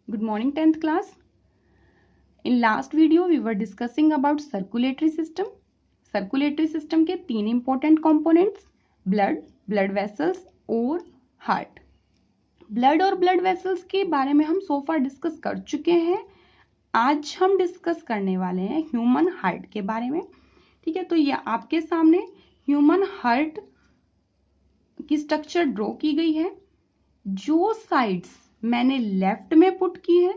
Good morning 10th class. In last video we were discussing about circulatory system. Circulatory system के तीन important components blood, blood vessels और heart. Blood और blood vessels के बारे में हम so far discuss कर चुके हैं. आज हम discuss करने वाले हैं human heart के बारे में. ठीक है, तो ये आपके सामने human heart की स्ट्रक्चर ड्रॉ की गई है. जो साइड्स मैंने लेफ्ट में पुट की है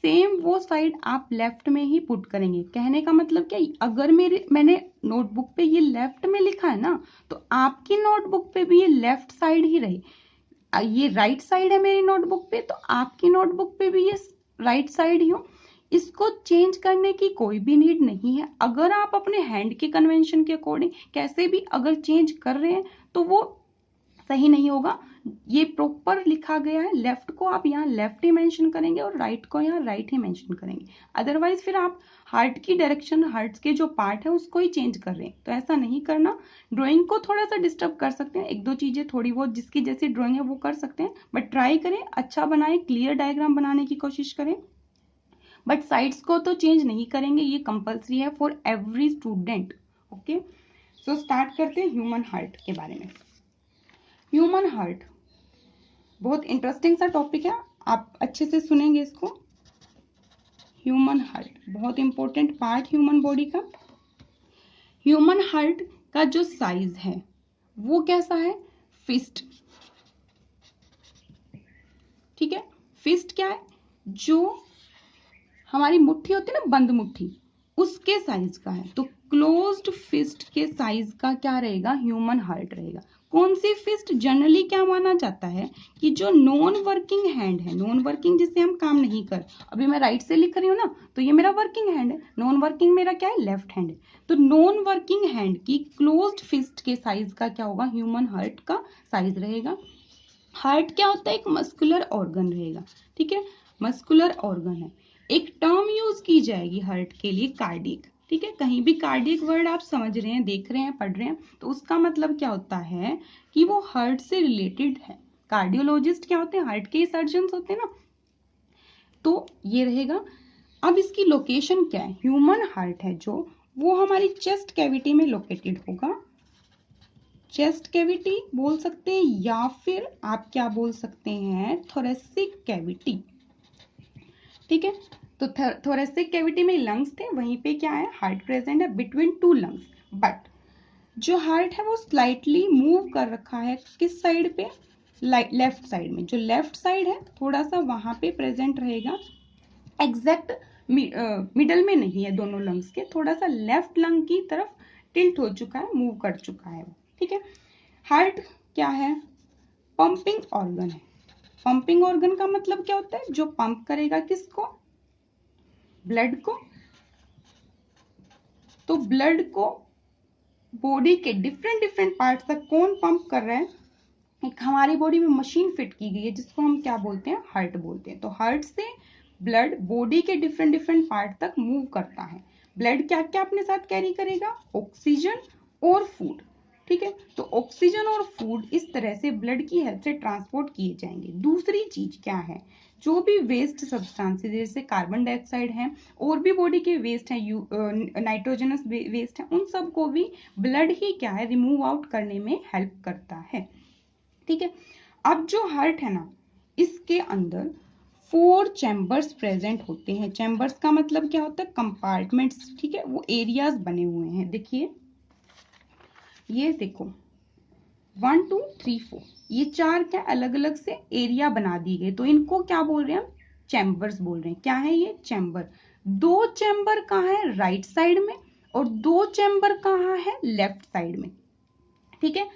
सेम वो साइड आप लेफ्ट में ही पुट करेंगे. कहने का मतलब क्या, अगर मैंने नोटबुक पे ये लेफ्ट में लिखा है ना, तो आपकी नोटबुक पे भी ये लेफ्ट साइड ही रहे. ये राइट साइड है मेरी नोटबुक पे, तो आपकी नोटबुक पे भी ये राइट साइड ही हो. इसको चेंज करने की कोई भी नीड नहीं है. अगर आप अपने हैंड के कन्वेंशन के अकॉर्डिंग कैसे भी अगर चेंज कर रहे हैं तो वो सही नहीं होगा. ये प्रॉपर लिखा गया है. लेफ्ट को आप यहाँ लेफ्ट ही मेंशन करेंगे और राइट को यहाँ राइट ही मेंशन करेंगे. अदरवाइज फिर आप हार्ट की डायरेक्शन, हार्ट के जो पार्ट है उसको ही चेंज कर रहे हैं, तो ऐसा नहीं करना. ड्राइंग को थोड़ा सा डिस्टर्ब कर सकते हैं, एक दो चीजें थोड़ी बहुत जिसकी जैसी ड्राइंग है वो कर सकते हैं, बट ट्राई करें अच्छा बनाए, क्लियर डायग्राम बनाने की कोशिश करें. बट साइड्स को तो चेंज नहीं करेंगे, ये कंपल्सरी है for every student. Okay, so start करते हैं ह्यूमन हार्ट के बारे में. ह्यूमन हार्ट बहुत इंटरेस्टिंग सा टॉपिक है, आप अच्छे से सुनेंगे इसको. ह्यूमन हार्ट बहुत इंपॉर्टेंट पार्ट ह्यूमन बॉडी का. ह्यूमन हार्ट का जो साइज है वो कैसा है, फिस्ट. ठीक है, फिस्ट क्या है, जो हमारी मुट्ठी होती है ना, बंद मुट्ठी, उसके साइज का है. तो क्लोज्ड फिस्ट के साइज का क्या रहेगा, ह्यूमन हार्ट रहेगा. कौन सी फिस्ट, जनरली क्या माना जाता है कि जो नॉन वर्किंग हैंड है, नॉन वर्किंग जिससे हम काम नहीं कर, अभी मैं राइट से लिख रही हूँ ना, तो ये मेरा वर्किंग हैंड है. नॉन वर्किंग मेरा क्या है, लेफ्ट हैंड है. तो नॉन वर्किंग हैंड की क्लोज्ड फिस्ट के साइज का क्या होगा, ह्यूमन हार्ट का साइज रहेगा. हार्ट क्या होता है, एक मस्कुलर ऑर्गन रहेगा. ठीक है, मस्कुलर ऑर्गन है. एक टर्म यूज की जाएगी हार्ट के लिए, कार्डियक. ठीक है, कहीं भी कार्डियक वर्ड आप समझ रहे हैं, देख रहे हैं, पढ़ रहे हैं, तो उसका मतलब क्या होता है कि वो हार्ट से रिलेटेड है. कार्डियोलॉजिस्ट क्या होते हैं, हार्ट के सर्जन होते हैं ना, तो ये रहेगा. अब इसकी लोकेशन क्या है, ह्यूमन हार्ट है जो, वो हमारी चेस्ट कैविटी में लोकेटेड होगा. चेस्ट कैविटी बोल सकते हैं, या फिर आप क्या बोल सकते हैं, थोरेसिक कैविटी. ठीक है, तो थोरेसिक कैविटी में लंग्स थे, वहीं पे क्या है, हार्ट प्रेजेंट है बिटवीन टू लंग्स. बट जो हार्ट है वो स्लाइटली मूव कर रखा है किस साइड पे, लेफ्ट साइड में. जो लेफ्ट साइड है थोड़ा सा वहां पे प्रेजेंट रहेगा. एग्जैक्ट मिडल में नहीं है, दोनों लंग्स के थोड़ा सा लेफ्ट लंग की तरफ टिल्ट हो चुका है, मूव कर चुका है. ठीक है, हार्ट क्या है, पंपिंग ऑर्गन है. पंपिंग ऑर्गन का मतलब क्या होता है, जो पंप करेगा किसको, ब्लड को. तो ब्लड को बॉडी के डिफरेंट डिफरेंट पार्ट तक कौन पंप कर रहा है, एक हमारी बॉडी में मशीन फिट की गई है जिसको हम क्या बोलते हैं, हार्ट बोलते हैं. तो हार्ट से ब्लड बॉडी के डिफरेंट डिफरेंट पार्ट तक मूव करता है. ब्लड क्या क्या अपने साथ कैरी करेगा, ऑक्सीजन और फूड. ठीक है, तो ऑक्सीजन और फूड इस तरह से ब्लड की हेल्प से ट्रांसपोर्ट किए जाएंगे. दूसरी चीज क्या है, जो भी वेस्ट सब्सटेंसेस जैसे कार्बन डाइऑक्साइड है, और भी बॉडी के वेस्ट है, नाइट्रोजनस वेस्ट है, उन सब को भी ब्लड ही क्या है, रिमूव आउट करने में हेल्प करता है. ठीक है, अब जो हार्ट है ना, इसके अंदर 4 चैम्बर्स प्रेजेंट होते हैं. चैम्बर्स का मतलब क्या होता है, कंपार्टमेंट्स. ठीक है, वो एरियाज बने हुए हैं. देखिए, ये देखो 1 2 3 4, ये 4 क्या अलग अलग से एरिया बना दी गई, तो इनको क्या बोल रहे हैं हम, चैम्बर्स बोल रहे हैं. क्या है ये, चैम्बर. 2 चैम्बर कहाँ है, राइट साइड में, और 2 चैम्बर कहाँ है, लेफ्ट साइड में. ठीक है,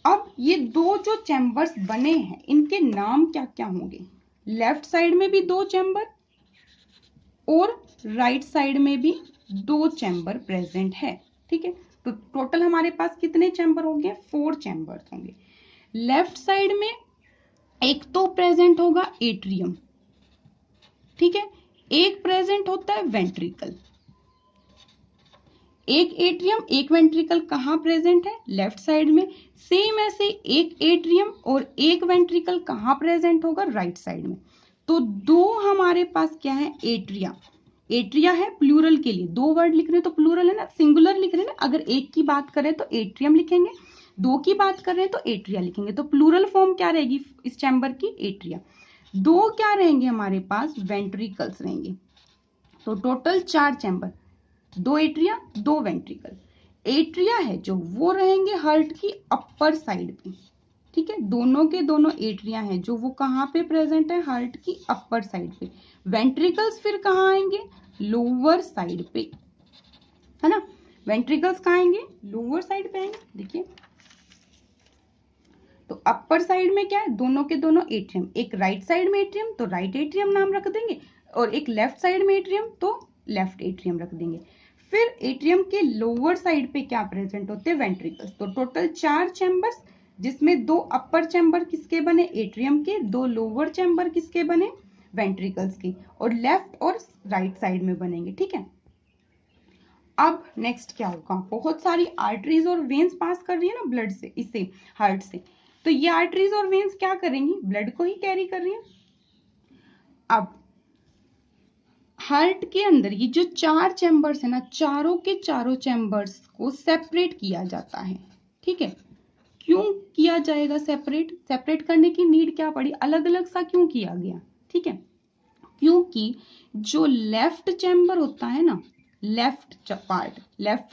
अब ये 2 जो चैम्बर्स बने हैं इनके नाम क्या क्या होंगे, लेफ्ट साइड में भी 2 चैम्बर और राइट साइड में भी 2 चैम्बर प्रेजेंट है. ठीक है, तो टोटल हमारे पास कितने चैम्बर होंगे, 4 चैम्बर्स होंगे. लेफ्ट साइड में एक तो प्रेजेंट होगा एट्रियम. ठीक है, एक प्रेजेंट होता है वेंट्रिकल. एक एट्रियम एक वेंट्रिकल कहाँ प्रेजेंट है, लेफ्ट साइड में. सेम ऐसे एक एट्रियम और एक वेंट्रिकल कहाँ प्रेजेंट होगा, राइट साइड में. तो दो हमारे पास क्या है, एट्रिया। एट्रिया है प्लूरल के लिए, दो वर्ड लिख रहे हैं तो प्लूरल है ना, सिंगुलर लिख रहे हैं ना। अगर एक की बात करें तो एट्रियम लिखेंगे, दो की बात कर रहे हैं तो एट्रिया लिखेंगे। तो प्लूरल फॉर्म क्या रहेगी इस चैम्बर की, एट्रिया। दो क्या रहेंगे हमारे पास, वेंट्रिकल्स रहेंगे। तो total 4 chamber, 2 atria 2 ventricle. Atria है जो वो रहेंगे हार्ट की अपर साइड पे, ठीक है। दोनों के दोनों एट्रिया हैं जो वो कहाँ पे प्रेजेंट है, हार्ट की अपर साइड पे। वेंट्रिकल्स फिर कहाँ आएंगे, लोअर साइड पे, है ना। वेंट्रिकल्स कहाँ आएंगे, लोअर साइड पे आएंगे। देखिए तो अपर साइड में क्या है, दोनों के दोनों एट्रियम, एक राइट साइड में एट्रियम तो राइट एट्रियम नाम रख देंगे, और एक लेफ्ट साइड में एट्रियम तो लेफ्ट एट्रियम रख देंगे। फिर एट्रियम के लोअर साइड पे क्या प्रेजेंट होते हैं, वेंट्रिकल्स। तो टोटल 4 चैम्बर्स, जिसमें 2 अपर चैम्बर किसके बने, एट्रियम के, 2 लोअर चैम्बर किसके बने, वेंट्रिकल्स के, और लेफ्ट और राइट साइड में बनेंगे, ठीक है। अब नेक्स्ट क्या होगा, बहुत सारी आर्टरीज और वेन्स पास कर रही है ना ब्लड से, इससे हार्ट से। तो ये आर्टरीज और वेन्स क्या करेंगी, ब्लड को ही कैरी कर रही है। अब हार्ट के अंदर ये जो 4 चैम्बर्स है ना, चारों के चारों चैम्बर्स को सेपरेट किया जाता है, ठीक है। क्यों किया जाएगा सेपरेट, सेपरेट करने की नीड क्या पड़ी, अलग अलग सा क्यों किया गया, ठीक है। क्योंकि जो लेफ्ट चैम्बर होता है ना, लेफ्ट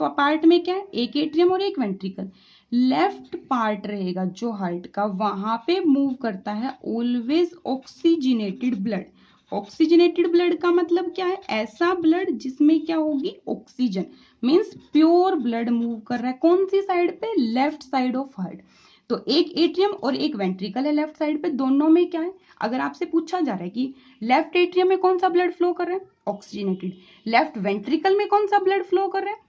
पार्ट में क्या है, एक एट्रियम और एक वेंट्रिकल। लेफ्ट पार्ट रहेगा जो हार्ट का, वहां पे मूव करता है always oxygenated blood. Oxygenated blood का मतलब क्या है, ऐसा ब्लड जिसमें क्या होगी, oxygen, means pure blood move कर रहा है। कौन सी साइड पे, लेफ्ट साइड ऑफ हार्ट। तो एक एट्रियम और एक वेंट्रिकल है लेफ्ट साइड पे, दोनों में क्या है, अगर आपसे पूछा जा रहा है कि लेफ्ट एट्रियम में कौन सा ब्लड फ्लो कर रहा है, ऑक्सीजनेटेड, लेफ्ट वेंट्रिकल में कौन सा ब्लड फ्लो कर रहा है,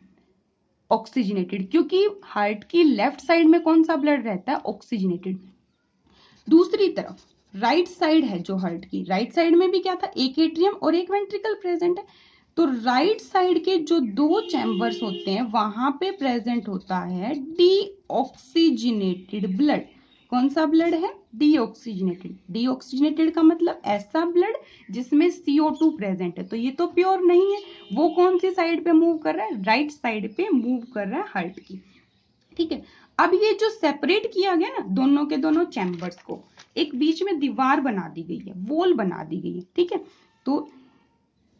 ऑक्सीजनेटेड, क्योंकि हार्ट की लेफ्ट साइड में कौन सा ब्लड रहता है, ऑक्सीजनेटेड। दूसरी तरफ राइट साइड है जो हार्ट की, राइट साइड में भी क्या था, एक एट्रियम और एक वेंट्रिकल प्रेजेंट है। तो राइट साइड के जो 2 चैम्बर्स होते हैं वहां पे प्रेजेंट होता है डीऑक्सीजनेटेड ब्लड। कौन सा ब्लड है, डीऑक्सीजनेटेड। डीऑक्सीजनेटेड का मतलब ऐसा ब्लड जिसमें CO2 प्रेजेंट है। तो ये तो प्योर नहीं है, वो कौन सी साइड पे मूव कर रहा है, राइट साइड पे मूव कर रहा है हार्ट की, ठीक है। अब ये जो सेपरेट किया गया ना दोनों के दोनों चैम्बर्स को, एक बीच में दीवार बना दी गई है, वॉल बना दी गई है, ठीक है। तो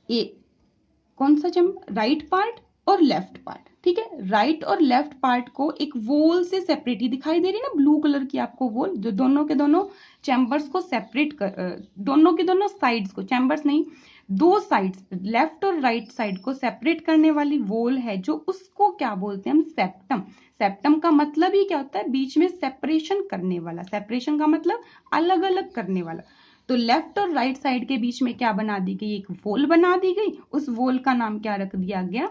ये कौन सा चैम्बर, राइट पार्ट और लेफ्ट पार्ट, ठीक है। राइट और लेफ्ट पार्ट को एक वॉल से सेपरेट, ही दिखाई दे रही है ना ब्लू कलर की आपको वॉल, जो दोनों के दोनों चैम्बर्स को सेपरेट कर, दोनों के दोनों साइड्स को, चैम्बर्स नहीं, 2 साइड्स लेफ्ट और राइट साइड को सेपरेट करने वाली वॉल है जो, उसको क्या बोलते हैं हम, सेप्टम। सेप्टम का मतलब ही क्या होता है, बीच में सेपरेशन करने वाला, सेपरेशन का मतलब अलग अलग करने वाला। तो लेफ्ट और राइट साइड के बीच में क्या बना दी गई, एक वॉल बना दी गई, उस वॉल का नाम क्या रख दिया गया,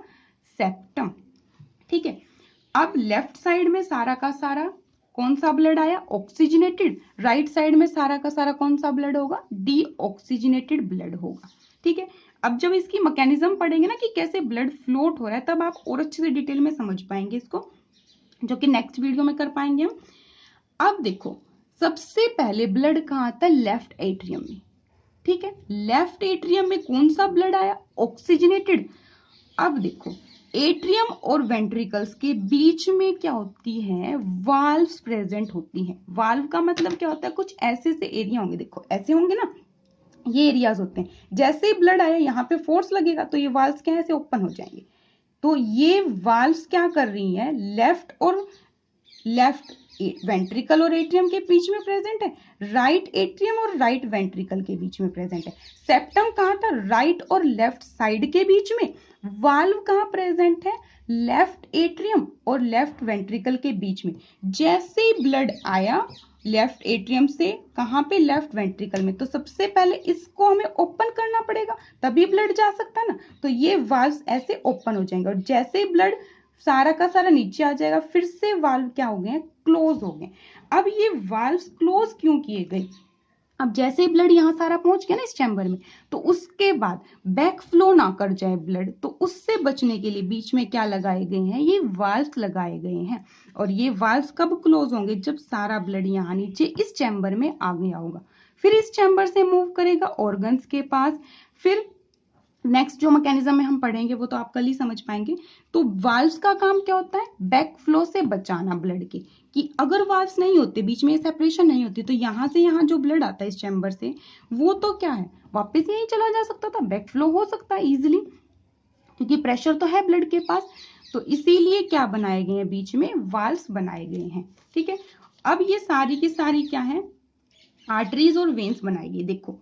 सेप्टम, ठीक है। अब लेफ्ट साइड में सारा का सारा कौन सा ब्लड आया, ऑक्सीजनेटेड। राइट साइड में सारा का सारा कौन सा ब्लड होगा, डीऑक्सीजनेटेड ब्लड होगा, ठीक है। अब जब इसकी मैकेनिज्म पढ़ेंगे ना कि कैसे ब्लड फ्लोट हो रहा है, तब आप और अच्छे से डिटेल में समझ पाएंगे इसको, जो कि नेक्स्ट वीडियो में कर पाएंगे हम। अब देखो सबसे पहले ब्लड कहाँ आता है, लेफ्ट एट्रियम में, ठीक है। लेफ्ट एट्रियम में कौन सा ब्लड आया, ऑक्सीजनेटेड। अब देखो एट्रियम और वेंट्रिकल्स के बीच में क्या होती है, वाल्व्स प्रेजेंट होती हैं। वाल्व का मतलब क्या होता है, कुछ ऐसे से एरिया होंगे, देखो ऐसे होंगे ना, ये एरियाज होते हैं। जैसे ही ब्लड आया यहाँ पे फोर्स लगेगा तो ये वाल्व्स क्या है, ऐसे ओपन हो जाएंगे। तो ये वाल्व्स क्या कर रही हैं, लेफ्ट वेंट्रिकल और एट्रियम के बीच में प्रेजेंट है, राइट एट्रियम और राइट वेंट्रिकल के बीच में प्रेजेंट है। सेप्टम कहाँ था, राइट और लेफ्ट साइड के बीच में। वाल्व कहाँ प्रेजेंट है, लेफ्ट एट्रियम और लेफ्ट वेंट्रिकल के बीच में। जैसे ही ब्लड आया लेफ्ट एट्रियम से कहाँ पे, लेफ्ट वेंट्रिकल में, तो सबसे पहले इसको हमें ओपन करना पड़ेगा, तभी ब्लड जा सकता है ना। तो ये वाल्व ऐसे ओपन हो जाएंगे, और जैसे ही ब्लड सारा का सारा नीचे आ जाएगा, फिर से वाल्व क्या हो गए, क्लोज हो गए। अब ये वाल्व्स क्लोज क्यों किए गए, अब जैसे ही ब्लड यहाँ सारा पहुंच गया ना इस चैम्बर में, तो उसके बाद बैक फ्लो ना कर जाए ब्लड, तो उससे बचने के लिए बीच में क्या लगाए गए हैं, ये वाल्व्स लगाए गए हैं। और ये वाल्व्स कब क्लोज होंगे, जब सारा ब्लड यहाँ नीचे इस चैम्बर में आ गया होगा, फिर इस चैम्बर से मूव करेगा ऑर्गन्स के पास। फिर नेक्स्ट जो मैकेनिज्म में हम पढ़ेंगे वो तो आप कल ही समझ पाएंगे। तो वाल्व्स का काम क्या होता है, बैक फ्लो से बचाना ब्लड के, कि अगर वाल्व्स नहीं होते, बीच में सेपरेशन नहीं होती, तो यहां से यहां जो ब्लड आता है इस चैम्बर से, वो तो क्या है, वापस यहीं चला जा सकता था, बैक फ्लो हो सकता है इजिली, क्योंकि प्रेशर तो है ब्लड के पास। तो इसीलिए क्या बनाए गए हैं, बीच में वाल्व्स बनाए गए हैं। ठीक है, अब ये सारी की सारी क्या है, आर्टरीज और वेन्स बनाई गई। देखो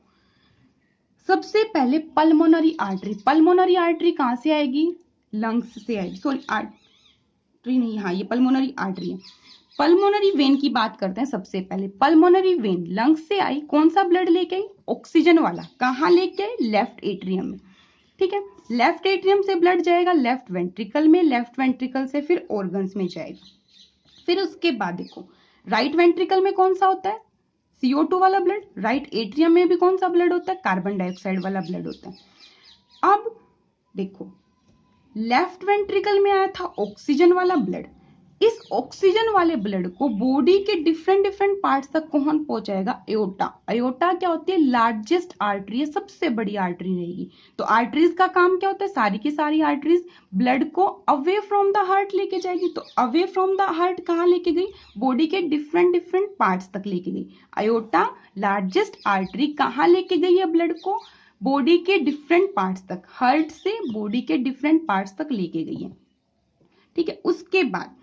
सबसे पहले पल्मोनरी आर्टरी, पल्मोनरी आर्टरी कहां से आएगी, लंग्स से आएगी, सॉरी आर्टरी नहीं, हाँ ये पल्मोनरी आर्टरी है। पल्मोनरी वेन की बात करते हैं सबसे पहले। पल्मोनरी वेन लंग्स से आई, कौन सा ब्लड लेके आई, ऑक्सीजन वाला। कहां लेके आई, लेफ्ट एट्रियम में। ठीक है, लेफ्ट एट्रियम से ब्लड जाएगा लेफ्ट वेंट्रिकल में, लेफ्ट वेंट्रिकल से फिर ऑर्गन्स में जाएगा। फिर उसके बाद देखो राइट वेंट्रिकल में कौन सा होता है, CO2 वाला ब्लड। राइट एट्रियम में भी कौन सा ब्लड होता है, कार्बन डाइऑक्साइड वाला ब्लड होता है। अब देखो लेफ्ट वेंट्रिकल में आया था ऑक्सीजन वाला ब्लड। इस ऑक्सीजन वाले ब्लड को बॉडी के डिफरेंट डिफरेंट पार्ट्स तक कौन पहुंचाएगा, एओर्टा। एओर्टा क्या होती है, लार्जेस्ट आर्टरी है, सबसे बड़ी आर्टरी रहेगी। तो आर्टरीज का काम क्या होता है, सारी की सारी आर्टरीज ब्लड को अवे फ्रॉम द हार्ट लेके जाएगी। तो अवे फ्रॉम द हार्ट कहाँ लेके गई, बॉडी के डिफरेंट डिफरेंट पार्ट्स तक लेके गई। एओर्टा लार्जेस्ट आर्टरी कहाँ लेके गई है ब्लड को, बॉडी के डिफरेंट पार्ट्स तक, हार्ट से बॉडी के डिफरेंट पार्ट्स तक लेके गई है। ठीक है, उसके बाद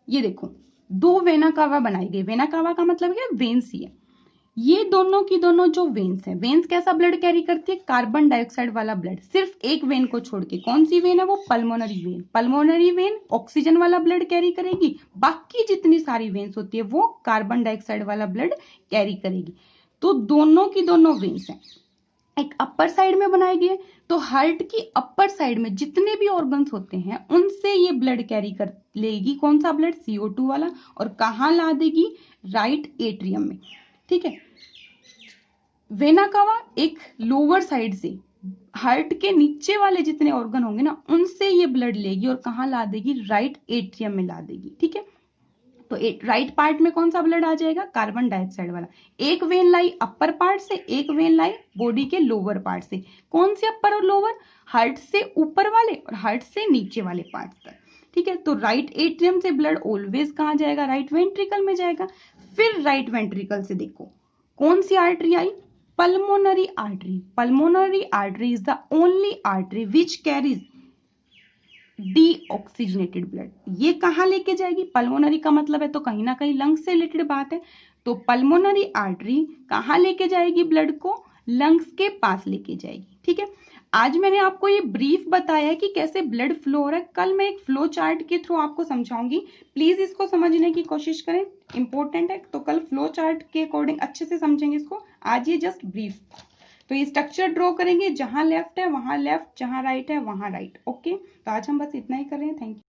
ये देखो दो वेना कावा बनाई गई। वेना कावा का मतलब क्या, वेन्स ही है। ये दोनों की दोनों जो वेन्स है, वेन्स कैसा ब्लड कैरी करती है, कार्बन डाइऑक्साइड वाला ब्लड। सिर्फ एक वेन को छोड़ के, कौन सी वेन है वो, pulmonary vein. Pulmonary vein oxygen वाला ब्लड कैरी करेगी, बाकी जितनी सारी वेन्स होती है वो कार्बन डाइऑक्साइड वाला ब्लड कैरी करेगी। तो दोनों की दोनों वेन्स है, एक अपर साइड में बनाई गई है। तो हार्ट की अपर साइड में जितने भी ऑर्गन्स होते हैं उनसे ये ब्लड कैरी कर लेगी, कौन सा ब्लड, CO2 वाला। और कहाँ ला देगी, राइट एट्रियम में। ठीक है, वेना कावा एक लोअर साइड से हार्ट के नीचे वाले जितने ऑर्गन होंगे ना उनसे ये ब्लड लेगी और कहाँ ला देगी, राइट एट्रियम में ला देगी। ठीक है, तो राइट पार्ट में कौन सा ब्लड आ जाएगा, कार्बन डाइऑक्साइड वाला। एक वेन लाई अपर पार्ट से, एक वेन लाई बॉडी के लोअर पार्ट से। कौन से अपर और लोअर, हार्ट से ऊपर वाले और हार्ट से नीचे वाले पार्ट तक। ठीक है, तो राइट एट्रियम से ब्लड ऑलवेज कहां जाएगा, राइट वेंट्रिकल में जाएगा। फिर राइट वेंट्रिकल से देखो कौन सी आर्टरी आई, pulmonary artery. Pulmonary artery is the only artery which carries deoxygenated blood. ये कहां लेके जाएगी, पल्मोनरी का मतलब है तो कहीं ना कहीं लंग्स से रिलेटेड बात है। तो पल्मोनरी आर्टरी कहां लेके जाएगी ब्लड को, लंग्स के पास लेके जाएगी। ठीक है, आज मैंने आपको ये ब्रीफ बताया है कि कैसे ब्लड फ्लो हो रहा है। कल मैं एक फ्लो चार्ट के थ्रू आपको समझाऊंगी, प्लीज इसको समझने की कोशिश करें, इंपॉर्टेंट है। तो कल फ्लो चार्ट के अकॉर्डिंग अच्छे से समझेंगे इसको, आज ये जस्ट ब्रीफ। तो ये स्ट्रक्चर ड्रॉ करेंगे, जहां लेफ्ट है वहां लेफ्ट, जहां राइट है वहां राइट। ओके, तो आज हम बस इतना ही कर रहे हैं। Thank you.